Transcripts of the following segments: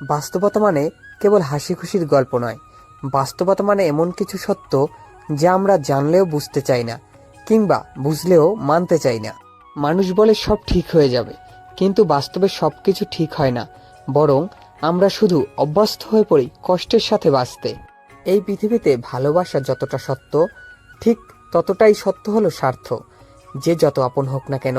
বাস্তবতা মানে কেবল হাসি খুশির গল্প নয়। বাস্তবতা মানে এমন কিছু সত্য যা আমরা জানলেও বুঝতে চাই না, কিংবা বুঝলেও মানতে চাই না। মানুষ বলে সব ঠিক হয়ে যাবে, কিন্তু বাস্তবে সবকিছু ঠিক হয় না। বরং আমরা শুধু অভ্যস্ত হয়ে পড়ি কষ্টের সাথে বাঁচতে। এই পৃথিবীতে ভালোবাসা যতটা সত্য, ঠিক ততটাই সত্য হলো স্বার্থ। যে যত আপন হোক না কেন,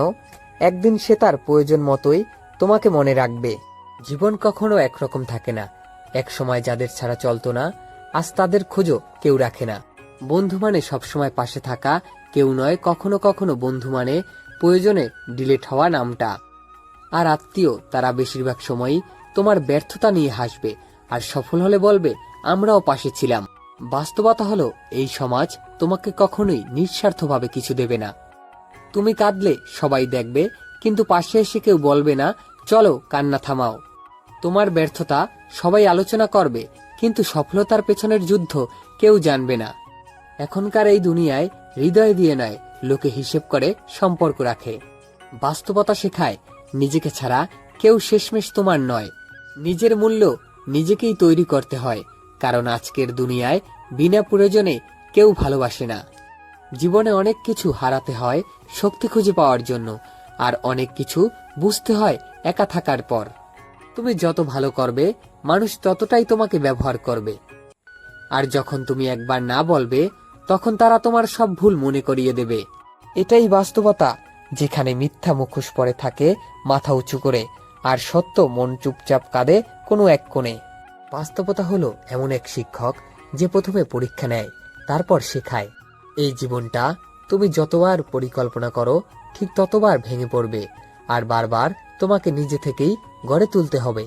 একদিন সে তার প্রয়োজন মতোই তোমাকে মনে রাখবে। জীবন কখনো একরকম থাকে না। এক সময় যাদের ছাড়া চলতো না, আজ তাদের খোঁজও কেউ রাখে না। বন্ধু মানে সবসময় পাশে থাকা কেউ নয়, কখনো কখনো বন্ধু মানে প্রয়োজনে ডিলিট হওয়া নামটা। আর আত্মীয়, তারা বেশিরভাগ সময়ই তোমার ব্যর্থতা নিয়ে হাসবে, আর সফল হলে বলবে আমরাও পাশে ছিলাম। বাস্তবতা হলো এই সমাজ তোমাকে কখনোই নিঃস্বার্থভাবে কিছু দেবে না। তুমি কাঁদলে সবাই দেখবে, কিন্তু পাশে এসে কেউ বলবে না চলো কান্না থামাও। তোমার ব্যর্থতা সবাই আলোচনা করবে, কিন্তু সফলতার পেছনের যুদ্ধ কেউ জানবে না। এখনকার এই দুনিয়ায় হৃদয় দিয়ে নয়, লোকে হিসেব করে সম্পর্ক রাখে। বাস্তবতা শেখায় নিজেকে ছাড়া কেউ শেষমেশ তোমার নয়। নিজের মূল্য নিজেকেই তৈরি করতে হয়, কারণ আজকের দুনিয়ায় বিনা প্রয়োজনে কেউ ভালোবাসে না। জীবনে অনেক কিছু হারাতে হয় শক্তি খুঁজে পাওয়ার জন্য, আর অনেক কিছু বুঝতে হয় একা থাকার পর। তুমি যত ভালো করবে, মানুষ ততটাই তোমাকে ব্যবহার করবে। আর যখন তুমি একবার না বলবে, তখন তারা তোমার সব ভুল মনে করিয়ে দেবে। এটাই বাস্তবতা, যেখানে মিথ্যা মুখোশ পরে থাকে মাথা উঁচু করে, আর সত্য মন চুপচাপ কাঁদে কোনো এক কোণে। বাস্তবতা হলো এমন এক শিক্ষক যে প্রথমে পরীক্ষা নেয়, তারপর শেখায়। এই জীবনটা তুমি যতবার পরিকল্পনা করো, ঠিক ততবার ভেঙে পড়বে, আর বারবার তোমাকে নিজে থেকেই গড়ে তুলতে হবে।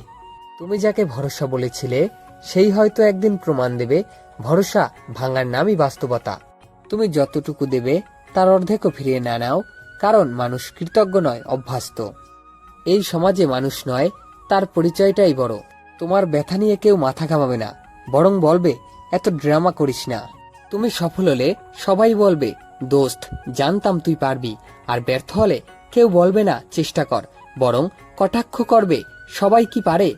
তুমি যাকে ভরসা বলেছিলে, সেই হয়তো একদিন প্রমাণ দেবে ভরসা ভাঙার নামই বাস্তবতা। তুমি যতটুকু দেবে তার অর্ধেকও ফিরিয়ে না নাও, কারণ মানুষ কৃতজ্ঞ নয়, অভ্যস্ত। এই সমাজে মানুষ নয়, তার পরিচয়টাই বড়। তোমার ব্যথা নিয়ে কেউ মাথা ঘামাবে না, বরং বলবে এত ড্রামা করিস না। তুমি সফল হলে সবাই বলবে দোস্ত, জানতাম তুই পারবি। আর ব্যর্থ হলে কেউ বলবে না চেষ্টা কর, বরং কটাক্ষ করবে সবাই কি পারে।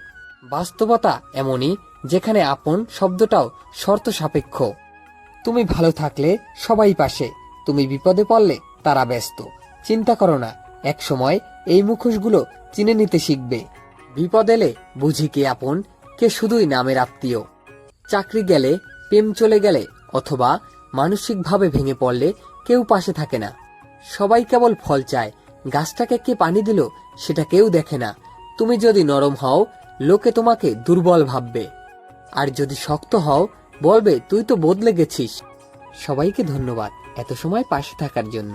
বাস্তবতা এমনই, যেখানে আপন শব্দটাও শর্ত সাপেক্ষ। তুমি ভালো থাকলে সবাই পাশে, তুমি বিপদে পড়লে তারা ব্যস্ত। চিন্তা করো না, এক সময় এই মুখোশগুলো চিনে নিতে শিখবে। বিপদ এলে বুঝি কে আপন, কে শুধুই নামের আত্মীয়। চাকরি গেলে, প্রেম চলে গেলে, অথবা মানসিকভাবে ভেঙে পড়লে কেউ পাশে থাকে না। সবাই কেবল ফল চায়, গাছটাকে কে পানি দিল সেটা কেউ দেখে না। তুমি যদি নরম হও, লোকে তোমাকে দুর্বল ভাববে, আর যদি শক্ত হও বলবে তুই তো বদলে গেছিস। সবাইকে ধন্যবাদ এত সময় পাশে থাকার জন্য।